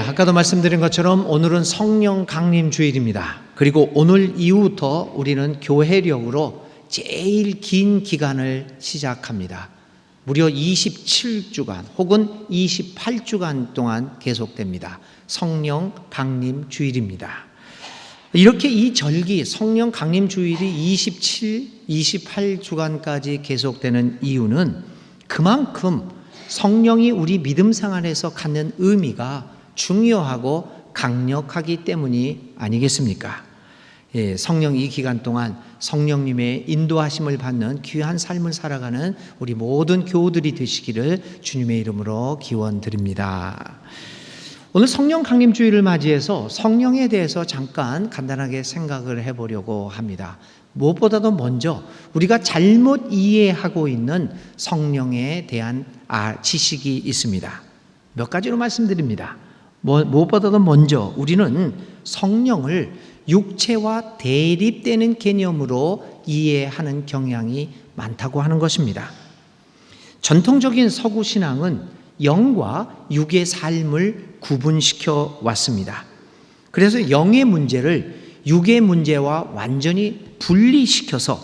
아까도 말씀드린 것처럼 오늘은 성령 강림 주일입니다. 그리고 오늘 이후부터 우리는 교회력으로 제일 긴 기간을 시작합니다. 무려 27주간 혹은 28주간 동안 계속됩니다. 성령 강림 주일입니다. 이렇게 이 절기 성령 강림 주일이 27, 28주간까지 계속되는 이유는 그만큼 성령이 우리 믿음 생활에서 갖는 의미가 중요하고 강력하기 때문이 아니겠습니까? 성령 이 기간 동안 성령님의 인도하심을 받는 귀한 삶을 살아가는 우리 모든 교우들이 되시기를 주님의 이름으로 기원드립니다. 오늘 성령 강림 주일을 맞이해서 성령에 대해서 잠깐 간단하게 생각을 해보려고 합니다. 무엇보다도 먼저 우리가 잘못 이해하고 있는 성령에 대한 지식이 있습니다. 몇 가지로 말씀드립니다. 무엇보다도 먼저 우리는 성령을 육체와 대립되는 개념으로 이해하는 경향이 많다고 하는 것입니다. 전통적인 서구 신앙은 영과 육의 삶을 구분시켜 왔습니다. 그래서 영의 문제를 육의 문제와 완전히 분리시켜서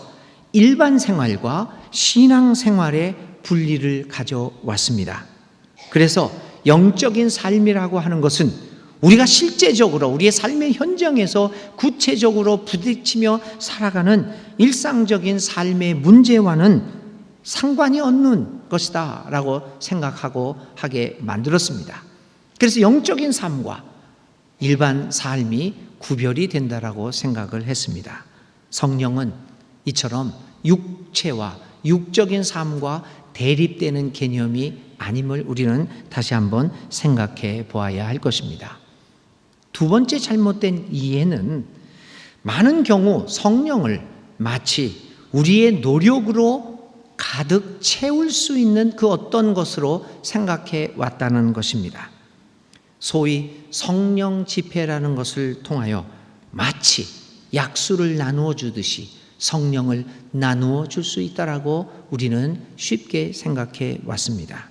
일반 생활과 신앙 생활의 분리를 가져왔습니다. 그래서 영적인 삶이라고 하는 것은 우리가 실제적으로 우리의 삶의 현장에서 구체적으로 부딪히며 살아가는 일상적인 삶의 문제와는 상관이 없는 것이다 라고 생각하고 하게 만들었습니다. 그래서 영적인 삶과 일반 삶이 구별이 된다라고 생각을 했습니다. 성령은 이처럼 육체와 육적인 삶과 대립되는 개념이 아님을 우리는 다시 한번 생각해 보아야 할 것입니다. 두 번째 잘못된 이해는 많은 경우 성령을 마치 우리의 노력으로 가득 채울 수 있는 그 어떤 것으로 생각해 왔다는 것입니다. 소위 성령 집회라는 것을 통하여 마치 약수를 나누어 주듯이 성령을 나누어 줄 수 있다라고 우리는 쉽게 생각해 왔습니다.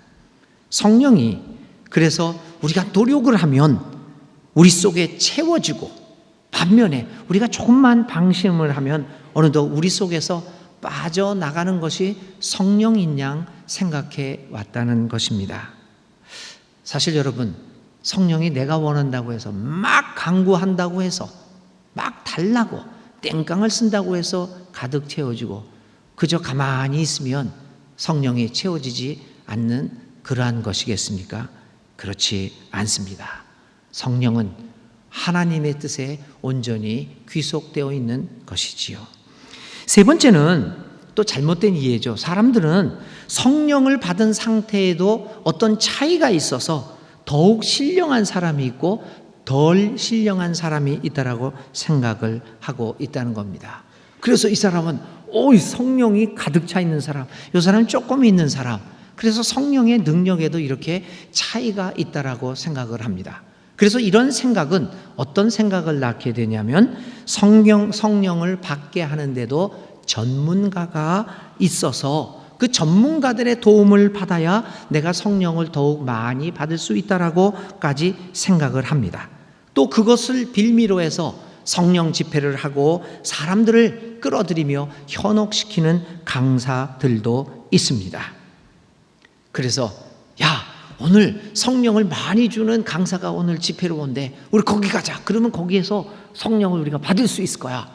성령이 그래서 우리가 노력을 하면 우리 속에 채워지고 반면에 우리가 조금만 방심을 하면 어느덧 우리 속에서 빠져나가는 것이 성령인 양 생각해 왔다는 것입니다. 사실 여러분, 성령이 내가 원한다고 해서 막 강구한다고 해서 막 달라고 땡깡을 쓴다고 해서 가득 채워지고 그저 가만히 있으면 성령이 채워지지 않는 그러한 것이겠습니까? 그렇지 않습니다. 성령은 하나님의 뜻에 온전히 귀속되어 있는 것이지요. 세 번째는 또 잘못된 이해죠. 사람들은 성령을 받은 상태에도 어떤 차이가 있어서 더욱 신령한 사람이 있고 덜 신령한 사람이 있다라고 생각을 하고 있다는 겁니다. 그래서 이 사람은 성령이 가득 차 있는 사람, 이 사람은 조금 있는 사람, 그래서 성령의 능력에도 이렇게 차이가 있다라고 생각을 합니다. 그래서 이런 생각은 어떤 생각을 낳게 되냐면 성령을 받게 하는데도 전문가가 있어서 그 전문가들의 도움을 받아야 내가 성령을 더욱 많이 받을 수 있다라고까지 생각을 합니다. 또 그것을 빌미로 해서 성령 집회를 하고 사람들을 끌어들이며 현혹시키는 강사들도 있습니다. 그래서 오늘 성령을 많이 주는 강사가 오늘 집회로 온대. 우리 거기 가자. 그러면 거기에서 성령을 우리가 받을 수 있을 거야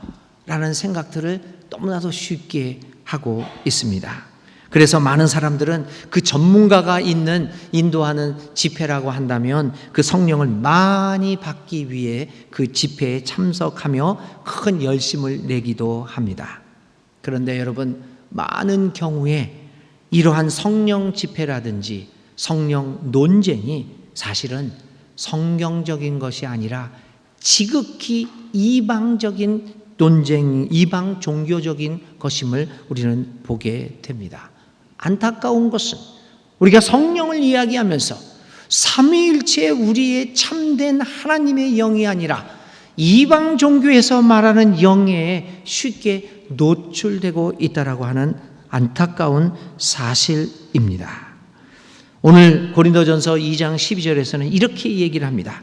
라는 생각들을 너무나도 쉽게 하고 있습니다. 그래서 많은 사람들은 그 전문가가 있는 인도하는 집회라고 한다면 그 성령을 많이 받기 위해 그 집회에 참석하며 큰 열심을 내기도 합니다. 그런데 여러분, 많은 경우에 이러한 성령 집회라든지 성령 논쟁이 사실은 성경적인 것이 아니라 지극히 이방적인 논쟁, 이방 종교적인 것임을 우리는 보게 됩니다. 안타까운 것은 우리가 성령을 이야기하면서 삼위일체 우리의 참된 하나님의 영이 아니라 이방 종교에서 말하는 영에 쉽게 노출되고 있다라고 하는 안타까운 사실입니다. 오늘 고린도전서 2장 12절에서는 이렇게 얘기를 합니다.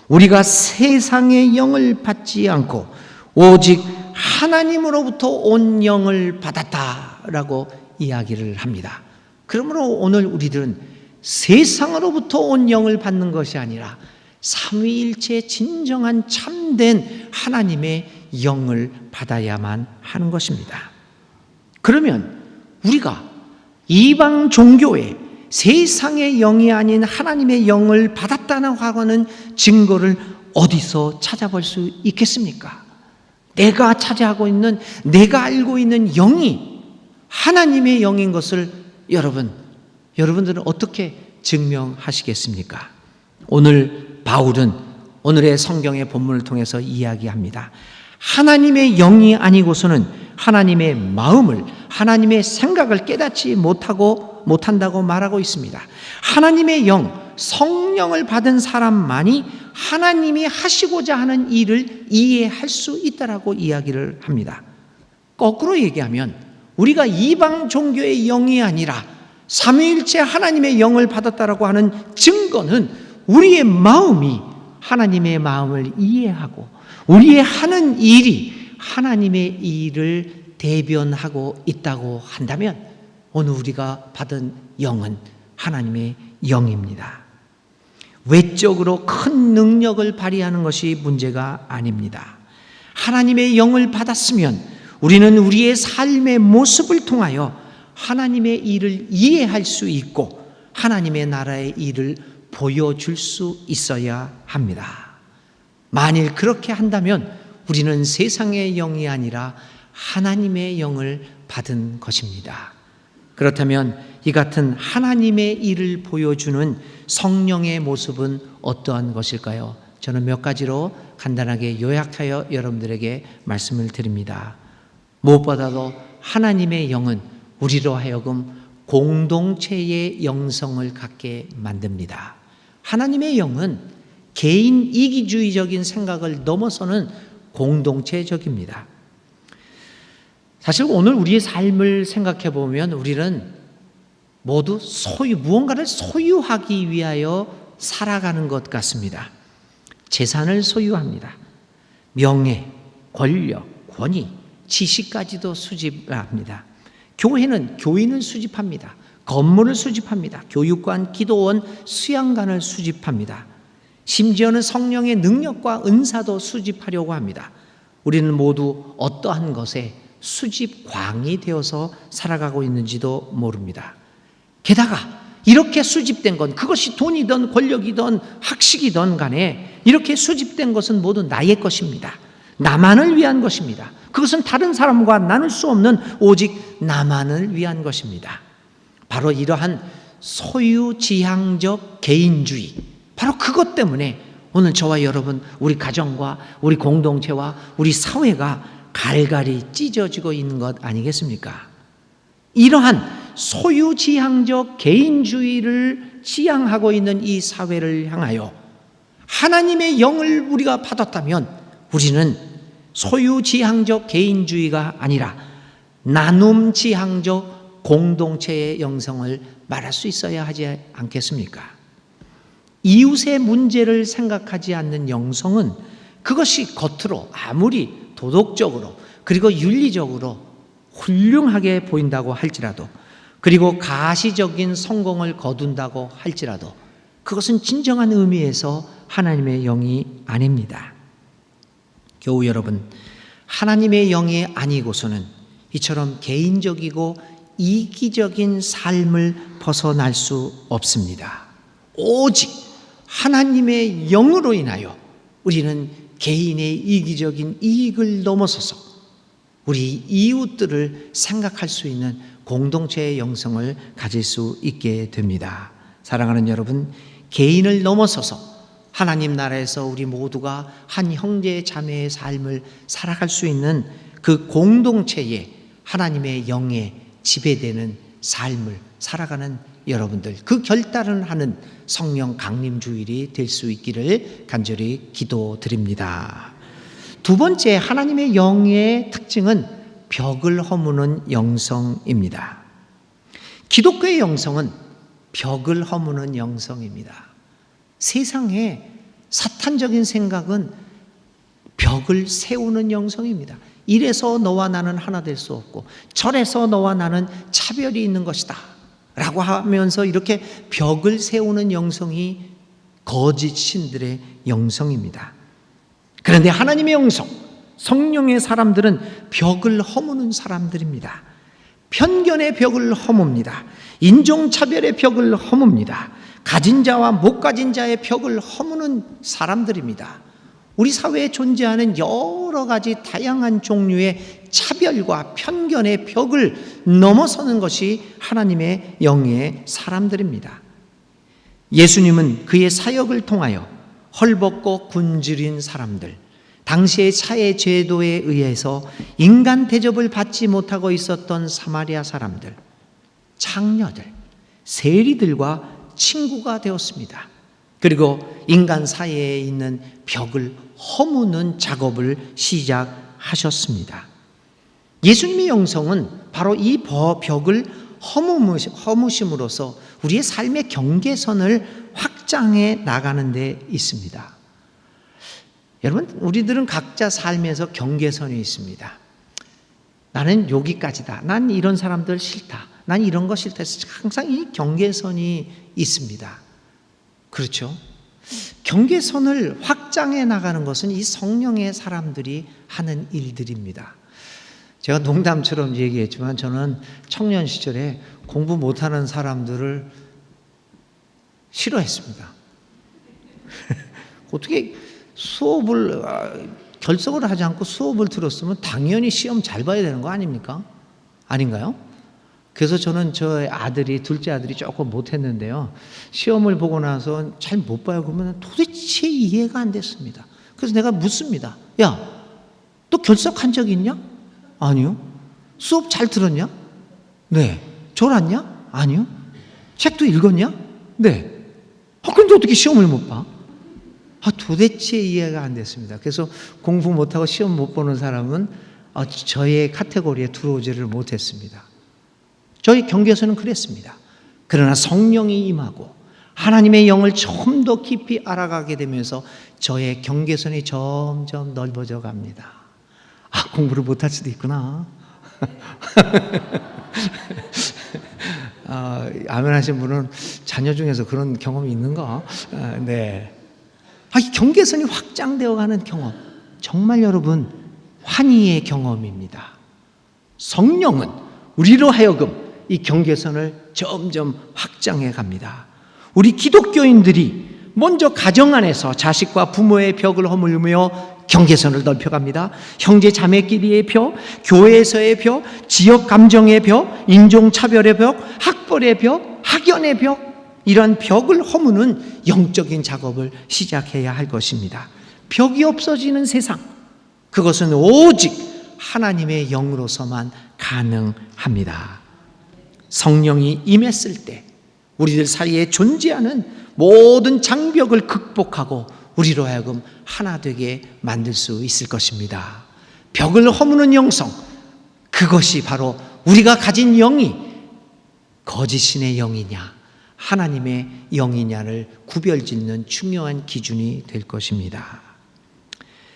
우리가 세상의 영을 받지 않고 오직 하나님으로부터 온 영을 받았다라고 이야기를 합니다. 그러므로 오늘 우리들은 세상으로부터 온 영을 받는 것이 아니라 삼위일체 진정한 참된 하나님의 영을 받아야만 하는 것입니다. 그러면 우리가 이방 종교에 세상의 영이 아닌 하나님의 영을 받았다는 하는 증거를 어디서 찾아볼 수 있겠습니까? 내가 차지하고 있는, 내가 알고 있는 영이 하나님의 영인 것을 여러분들은 어떻게 증명하시겠습니까? 오늘 바울은 오늘의 성경의 본문을 통해서 이야기합니다. 하나님의 영이 아니고서는 하나님의 마음을, 하나님의 생각을 깨닫지 못한다고 말하고 있습니다. 하나님의 영, 성령을 받은 사람만이 하나님이 하시고자 하는 일을 이해할 수 있다라고 이야기를 합니다. 거꾸로 얘기하면 우리가 이방 종교의 영이 아니라 삼위일체 하나님의 영을 받았다라고 하는 증거는 우리의 마음이 하나님의 마음을 이해하고 우리의 하는 일이 하나님의 일을 대변하고 있다고 한다면 오늘 우리가 받은 영은 하나님의 영입니다. 외적으로 큰 능력을 발휘하는 것이 문제가 아닙니다. 하나님의 영을 받았으면 우리는 우리의 삶의 모습을 통하여 하나님의 일을 이해할 수 있고 하나님의 나라의 일을 보여줄 수 있어야 합니다. 만일 그렇게 한다면 우리는 세상의 영이 아니라 하나님의 영을 받은 것입니다. 그렇다면 이 같은 하나님의 일을 보여주는 성령의 모습은 어떠한 것일까요? 저는 몇 가지로 간단하게 요약하여 여러분들에게 말씀을 드립니다. 무엇보다도 하나님의 영은 우리로 하여금 공동체의 영성을 갖게 만듭니다. 하나님의 영은 개인 이기주의적인 생각을 넘어서는 공동체적입니다. 사실 오늘 우리의 삶을 생각해 보면 우리는 모두 무언가를 소유하기 위하여 살아가는 것 같습니다. 재산을 소유합니다. 명예, 권력, 권위, 지식까지도 수집합니다. 교회는 교인을 수집합니다. 건물을 수집합니다. 교육관, 기도원, 수양관을 수집합니다. 심지어는 성령의 능력과 은사도 수집하려고 합니다. 우리는 모두 어떠한 것에 수집광이 되어서 살아가고 있는지도 모릅니다. 게다가 이렇게 수집된 건 그것이 돈이든 권력이든 학식이든 간에 이렇게 수집된 것은 모두 나의 것입니다. 나만을 위한 것입니다. 그것은 다른 사람과 나눌 수 없는 오직 나만을 위한 것입니다. 바로 이러한 소유지향적 개인주의, 바로 그것 때문에 오늘 저와 여러분, 우리 가정과 우리 공동체와 우리 사회가 갈갈이 찢어지고 있는 것 아니겠습니까? 이러한 소유지향적 개인주의를 지향하고 있는 이 사회를 향하여 하나님의 영을 우리가 받았다면 우리는 소유지향적 개인주의가 아니라 나눔지향적 공동체의 영성을 말할 수 있어야 하지 않겠습니까? 이웃의 문제를 생각하지 않는 영성은 그것이 겉으로 아무리 도덕적으로 그리고 윤리적으로 훌륭하게 보인다고 할지라도, 그리고 가시적인 성공을 거둔다고 할지라도 그것은 진정한 의미에서 하나님의 영이 아닙니다. 교우 여러분, 하나님의 영이 아니고서는 이처럼 개인적이고 이기적인 삶을 벗어날 수 없습니다. 오직 하나님의 영으로 인하여 우리는 개인의 이기적인 이익을 넘어서서 우리 이웃들을 생각할 수 있는 공동체의 영성을 가질 수 있게 됩니다. 사랑하는 여러분, 개인을 넘어서서 하나님 나라에서 우리 모두가 한 형제 자매의 삶을 살아갈 수 있는 그 공동체에 하나님의 영에 지배되는 삶을 살아가는 여러분들, 그 결단을 하는 성령 강림 주일이 될 수 있기를 간절히 기도드립니다. 두 번째, 하나님의 영의 특징은 벽을 허무는 영성입니다. 기독교의 영성은 벽을 허무는 영성입니다. 세상에 사탄적인 생각은 벽을 세우는 영성입니다. 이래서 너와 나는 하나 될 수 없고 저래서 너와 나는 차별이 있는 것이다 라고 하면서 이렇게 벽을 세우는 영성이 거짓 신들의 영성입니다. 그런데 하나님의 영성, 성령의 사람들은 벽을 허무는 사람들입니다. 편견의 벽을 허뭅니다. 인종차별의 벽을 허뭅니다. 가진 자와 못 가진 자의 벽을 허무는 사람들입니다. 우리 사회에 존재하는 여러 가지 다양한 종류의 차별과 편견의 벽을 넘어서는 것이 하나님의 영의 사람들입니다. 예수님은 그의 사역을 통하여 헐벗고 굶주린 사람들, 당시의 사회 제도에 의해서 인간 대접을 받지 못하고 있었던 사마리아 사람들, 창녀들, 세리들과 친구가 되었습니다. 그리고 인간 사이에 있는 벽을 허무는 작업을 시작하셨습니다. 예수님의 영성은 바로 이 벽을 허무심으로써 우리의 삶의 경계선을 확장해 나가는 데 있습니다. 여러분, 우리들은 각자 삶에서 경계선이 있습니다. 나는 여기까지다. 난 이런 사람들 싫다. 난 이런 거 싫다. 항상 이 경계선이 있습니다. 그렇죠? 경계선을 확장해 나가는 것은 이 성령의 사람들이 하는 일들입니다. 제가 농담처럼 얘기했지만 저는 청년 시절에 공부 못하는 사람들을 싫어했습니다. 어떻게 수업을 결석을 하지 않고 수업을 들었으면 당연히 시험 잘 봐야 되는 거 아닙니까? 아닌가요? 그래서 저는 저의 아들이, 둘째 아들이 조금 못했는데요, 시험을 보고 나서 잘 못 봐요. 그러면 도대체 이해가 안 됐습니다. 그래서 내가 묻습니다. 야, 너 결석한 적 있냐? 아니요. 수업 잘 들었냐? 네. 졸았냐? 아니요. 책도 읽었냐? 네. 근데 어떻게 시험을 못 봐? 도대체 이해가 안 됐습니다. 그래서 공부 못하고 시험 못 보는 사람은 저의 카테고리에 들어오지를 못했습니다. 저희 경계선은 그랬습니다. 그러나 성령이 임하고 하나님의 영을 좀 더 깊이 알아가게 되면서 저의 경계선이 점점 넓어져 갑니다. 공부를 못할 수도 있구나. 아멘 하신 분은 자녀 중에서 그런 경험이 있는가? 네. 이 경계선이 확장되어 가는 경험, 정말 여러분 환희의 경험입니다. 성령은 우리로 하여금 이 경계선을 점점 확장해 갑니다. 우리 기독교인들이 먼저 가정 안에서 자식과 부모의 벽을 허물며 경계선을 넓혀갑니다. 형제 자매끼리의 벽, 교회에서의 벽, 지역 감정의 벽, 인종차별의 벽, 학벌의 벽, 학연의 벽, 이런 벽을 허무는 영적인 작업을 시작해야 할 것입니다. 벽이 없어지는 세상, 그것은 오직 하나님의 영으로서만 가능합니다. 성령이 임했을 때 우리들 사이에 존재하는 모든 장벽을 극복하고 우리로 하여금 하나 되게 만들 수 있을 것입니다. 벽을 허무는 영성, 그것이 바로 우리가 가진 영이 거짓신의 영이냐 하나님의 영이냐를 구별짓는 중요한 기준이 될 것입니다.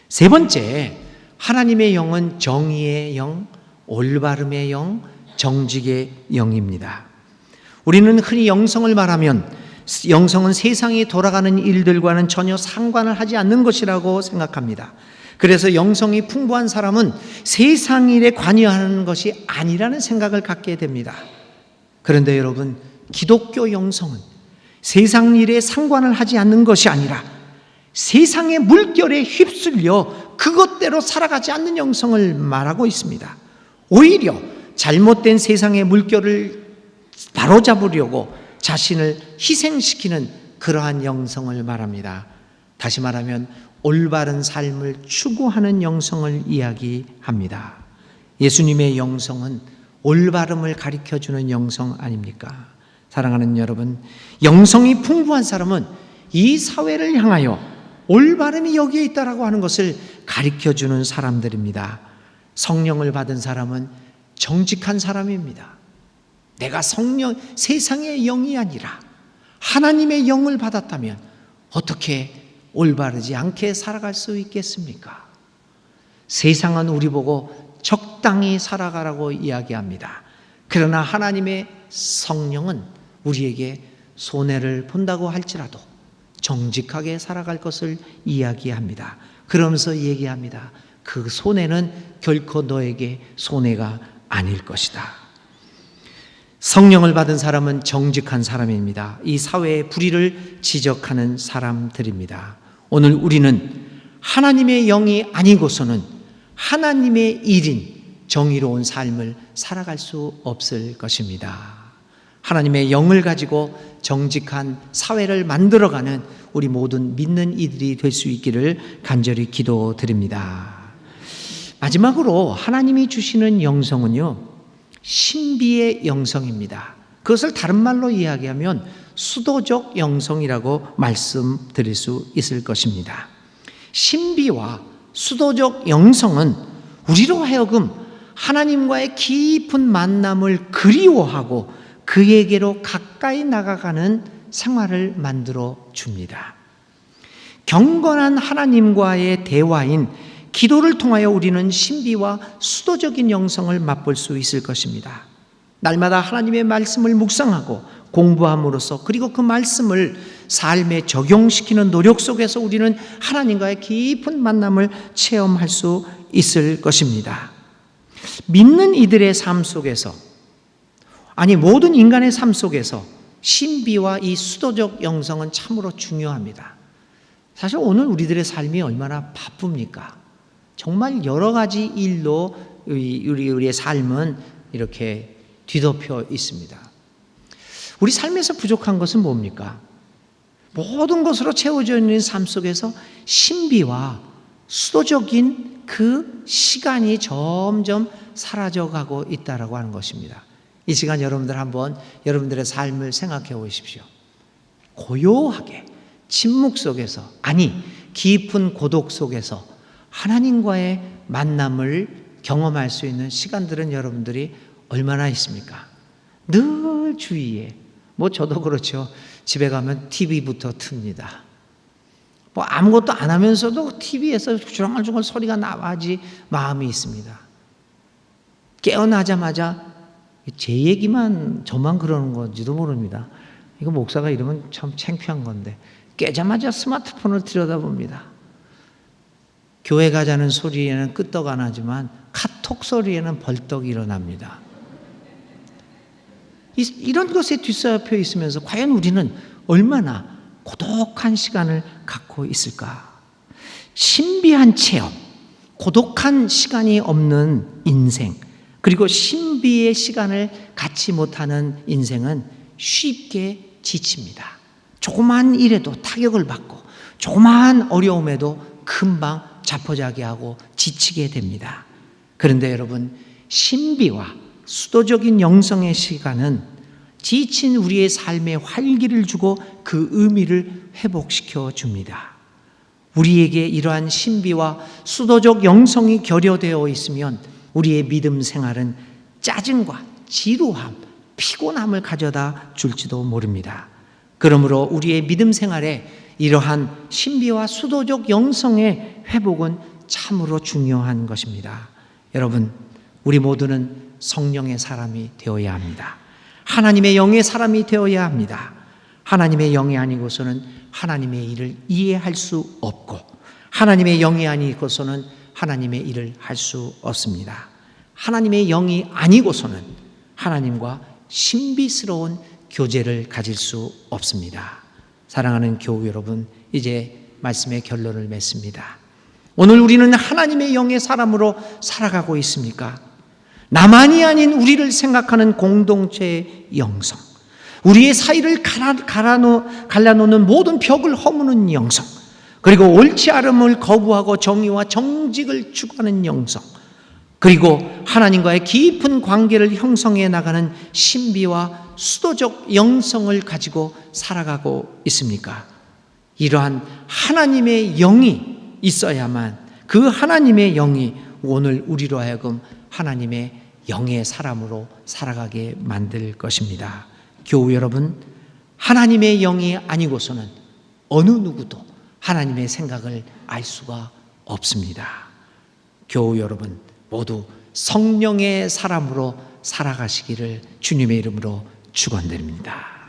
세 번째, 하나님의 영은 정의의 영, 올바름의 영, 정직의 영입니다. 우리는 흔히 영성을 말하면 영성은 세상이 돌아가는 일들과는 전혀 상관을 하지 않는 것이라고 생각합니다. 그래서 영성이 풍부한 사람은 세상 일에 관여하는 것이 아니라는 생각을 갖게 됩니다. 그런데 여러분, 기독교 영성은 세상 일에 상관을 하지 않는 것이 아니라 세상의 물결에 휩쓸려 그것대로 살아가지 않는 영성을 말하고 있습니다. 오히려 잘못된 세상의 물결을 바로잡으려고 자신을 희생시키는 그러한 영성을 말합니다. 다시 말하면 올바른 삶을 추구하는 영성을 이야기합니다. 예수님의 영성은 올바름을 가르쳐주는 영성 아닙니까? 사랑하는 여러분, 영성이 풍부한 사람은 이 사회를 향하여 올바름이 여기에 있다라고 하는 것을 가르쳐주는 사람들입니다. 성령을 받은 사람은 정직한 사람입니다. 내가 세상의 영이 아니라 하나님의 영을 받았다면 어떻게 올바르지 않게 살아갈 수 있겠습니까? 세상은 우리 보고 적당히 살아가라고 이야기합니다. 그러나 하나님의 성령은 우리에게 손해를 본다고 할지라도 정직하게 살아갈 것을 이야기합니다. 그러면서 얘기합니다. 그 손해는 결코 너에게 손해가 아닐 것이다. 성령을 받은 사람은 정직한 사람입니다. 이 사회의 불의를 지적하는 사람들입니다. 오늘 우리는 하나님의 영이 아니고서는 하나님의 일인 정의로운 삶을 살아갈 수 없을 것입니다. 하나님의 영을 가지고 정직한 사회를 만들어가는 우리 모든 믿는 이들이 될 수 있기를 간절히 기도드립니다. 마지막으로 하나님이 주시는 영성은요, 신비의 영성입니다. 그것을 다른 말로 이야기하면 수도적 영성이라고 말씀드릴 수 있을 것입니다. 신비와 수도적 영성은 우리로 하여금 하나님과의 깊은 만남을 그리워하고 그에게로 가까이 나가가는 생활을 만들어 줍니다. 경건한 하나님과의 대화인 기도를 통하여 우리는 신비와 수도적인 영성을 맛볼 수 있을 것입니다. 날마다 하나님의 말씀을 묵상하고 공부함으로써, 그리고 그 말씀을 삶에 적용시키는 노력 속에서 우리는 하나님과의 깊은 만남을 체험할 수 있을 것입니다. 믿는 이들의 삶 속에서, 아니 모든 인간의 삶 속에서 신비와 이 수도적 영성은 참으로 중요합니다. 사실 오늘 우리들의 삶이 얼마나 바쁩니까? 정말 여러 가지 일로 우리의 삶은 이렇게 뒤덮여 있습니다. 우리 삶에서 부족한 것은 뭡니까? 모든 것으로 채워져 있는 삶 속에서 신비와 수도적인 그 시간이 점점 사라져가고 있다라고 하는 것입니다. 이 시간 여러분들 한번 여러분들의 삶을 생각해 보십시오. 고요하게 침묵 속에서, 아니 깊은 고독 속에서 하나님과의 만남을 경험할 수 있는 시간들은 여러분들이 얼마나 있습니까? 늘 주위에, 저도 그렇죠. 집에 가면 TV부터 틉니다. 아무것도 안 하면서도 TV에서 주렁주렁 소리가 나와야지 마음이 있습니다. 깨어나자마자 제 얘기만 저만 그러는 건지도 모릅니다. 이거 목사가 이러면 참 창피한 건데, 깨자마자 스마트폰을 들여다봅니다. 교회 가자는 소리에는 끄떡 안 하지만 카톡 소리에는 벌떡 일어납니다. 이런 것에 뒤섞여 있으면서 과연 우리는 얼마나 고독한 시간을 갖고 있을까? 신비한 체험, 고독한 시간이 없는 인생, 그리고 신비의 시간을 갖지 못하는 인생은 쉽게 지칩니다. 조그만 일에도 타격을 받고 조그만 어려움에도 금방 자포자기하고 지치게 됩니다. 그런데 여러분, 신비와 수도적인 영성의 시간은 지친 우리의 삶에 활기를 주고 그 의미를 회복시켜 줍니다. 우리에게 이러한 신비와 수도적 영성이 결여되어 있으면 우리의 믿음 생활은 짜증과 지루함, 피곤함을 가져다 줄지도 모릅니다. 그러므로 우리의 믿음 생활에 이러한 신비와 수도적 영성의 회복은 참으로 중요한 것입니다. 여러분, 우리 모두는 성령의 사람이 되어야 합니다. 하나님의 영의 사람이 되어야 합니다. 하나님의 영이 아니고서는 하나님의 일을 이해할 수 없고, 하나님의 영이 아니고서는 하나님의 일을 할 수 없습니다. 하나님의 영이 아니고서는 하나님과 신비스러운 교제를 가질 수 없습니다. 사랑하는 교우 여러분, 이제 말씀의 결론을 맺습니다. 오늘 우리는 하나님의 영의 사람으로 살아가고 있습니까? 나만이 아닌 우리를 생각하는 공동체의 영성, 우리의 사이를 갈라놓는 모든 벽을 허무는 영성, 그리고 옳지 않음을 거부하고 정의와 정직을 추구하는 영성, 그리고 하나님과의 깊은 관계를 형성해 나가는 신비와 수도적 영성을 가지고 살아가고 있습니까? 이러한 하나님의 영이 있어야만, 그 하나님의 영이 오늘 우리로 하여금 하나님의 영의 사람으로 살아가게 만들 것입니다. 교우 여러분, 하나님의 영이 아니고서는 어느 누구도 하나님의 생각을 알 수가 없습니다. 교우 여러분 모두 성령의 사람으로 살아가시기를 주님의 이름으로 축원드립니다.